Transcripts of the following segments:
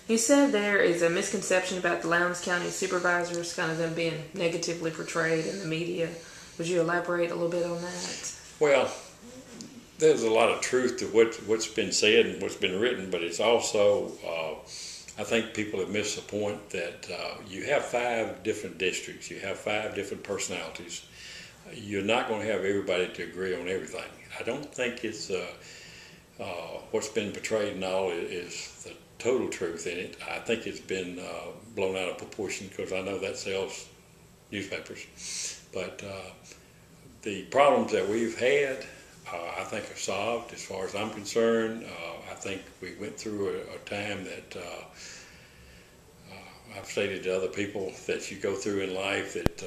You said there is a misconception about the Lowndes County supervisors, kind of them being negatively portrayed in the media. Would you elaborate a little bit on that? Well, there's a lot of truth to what's been said and what's been written, but it's also, I think people have missed the point that you have 5 different districts, you have 5 different personalities. You're not going to have everybody to agree on everything. I don't think it's what's been portrayed and all is the total truth in it. I think it's been blown out of proportion because I know that sells newspapers. But the problems that we've had, I think are solved as far as I'm concerned. I think we went through a time that I've stated to other people that you go through in life that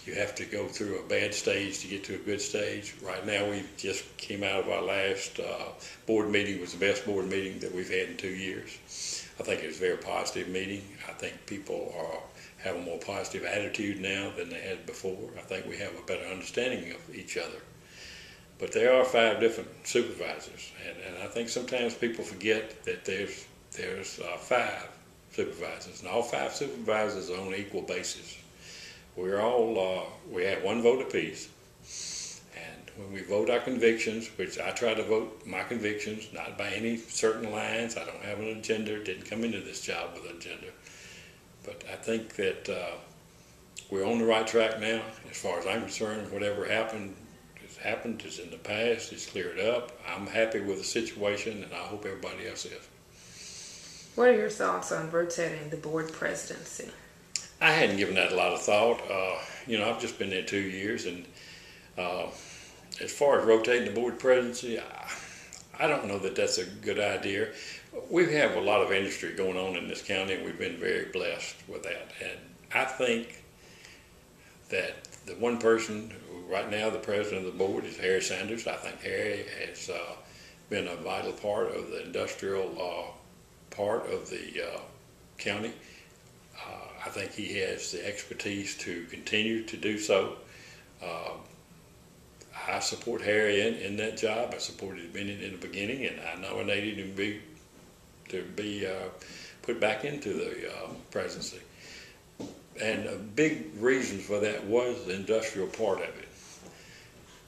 you have to go through a bad stage to get to a good stage. Right now we just came out of our last board meeting. Was the best board meeting that we've had in 2 years. I think it was a very positive meeting. I think people have a more positive attitude now than they had before. I think we have a better understanding of each other. But there are 5 different supervisors, and I think sometimes people forget that there's 5 supervisors, and all 5 supervisors are on an equal basis. We're all we have 1 vote apiece, and when we vote our convictions, which I try to vote my convictions, not by any certain lines. I don't have an agenda. Didn't come into this job with an agenda, but I think that we're on the right track now. As far as I'm concerned, whatever happened. Happened is in the past. It's cleared up. I'm happy with the situation, and I hope everybody else is. What are your thoughts on rotating the board presidency? I hadn't given that a lot of thought. I've just been there 2 years, and as far as rotating the board presidency, I don't know that that's a good idea. We have a lot of industry going on in this county, and we've been very blessed with that. And I think that the one person right now, the president of the board is Harry Sanders. I think Harry has been a vital part of the industrial part of the county. I think he has the expertise to continue to do so. I support Harry in that job. I supported him in the beginning, and I nominated him to be put back into the presidency. And a big reason for that was the industrial part of it.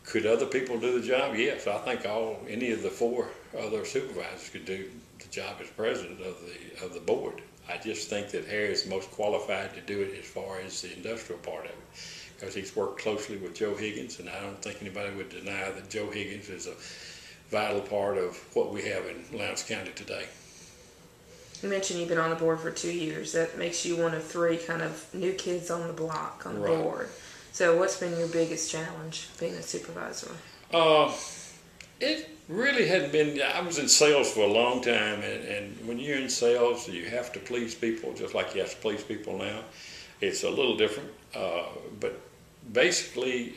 Could other people do the job? Yes, I think any of the 4 other supervisors could do the job as president of the board. I just think that Harry is the most qualified to do it as far as the industrial part of it, because he's worked closely with Joe Higgins, and I don't think anybody would deny that Joe Higgins is a vital part of what we have in Lowndes County today. You mentioned you've been on the board for 2 years. That makes you one of 3 kind of new kids on the block on the board. So what's been your biggest challenge being a supervisor? It really hadn't been. I was in sales for a long time, and when you're in sales, you have to please people just like you have to please people now. It's a little different, but basically,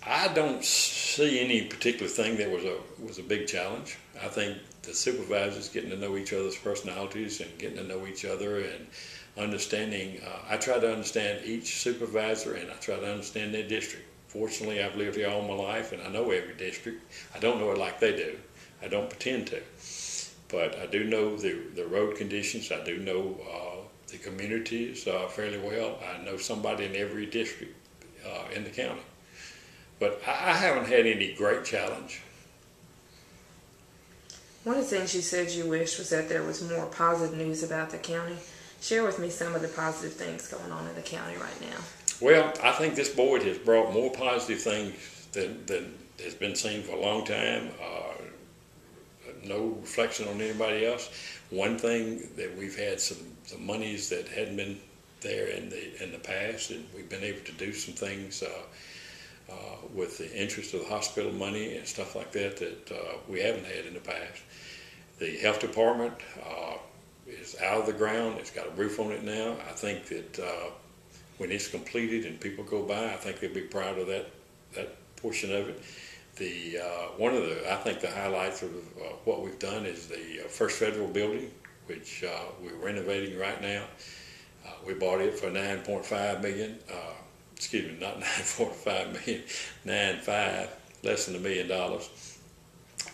I don't see any particular thing that was a big challenge. I think the supervisors getting to know each other's personalities and getting to know each other and understanding. I try to understand each supervisor, and I try to understand their district. Fortunately, I've lived here all my life, and I know every district. I don't know it like they do. I don't pretend to. But I do know the road conditions. I do know the communities fairly well. I know somebody in every district in the county. But I haven't had any great challenge. One of the things you said you wished was that there was more positive news about the county. Share with me some of the positive things going on in the county right now. Well, I think this board has brought more positive things than has been seen for a long time. No reflection on anybody else. One thing that we've had some monies that hadn't been there in the past, and we've been able to do some things with the interest of the hospital money and stuff like that we haven't had in the past. The health department is out of the ground. It's got a roof on it now. I think that when it's completed and people go by, I think they'll be proud of that portion of it. I think the highlights of what we've done is the First Federal building, which we're renovating right now. We bought it for $9.5 million. Excuse me, not $9.5 million, $9.5, less than $1 million.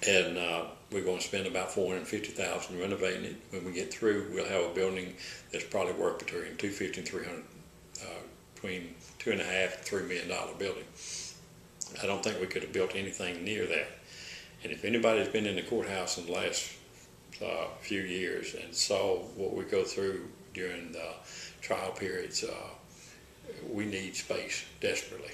And we're going to spend about $450,000 renovating it. When we get through, we'll have a building that's probably worth between $250 and $300, between $2.5 and $3 million building. I don't think we could have built anything near that. And if anybody's been in the courthouse in the last few years and saw what we go through during the trial periods, we need space desperately.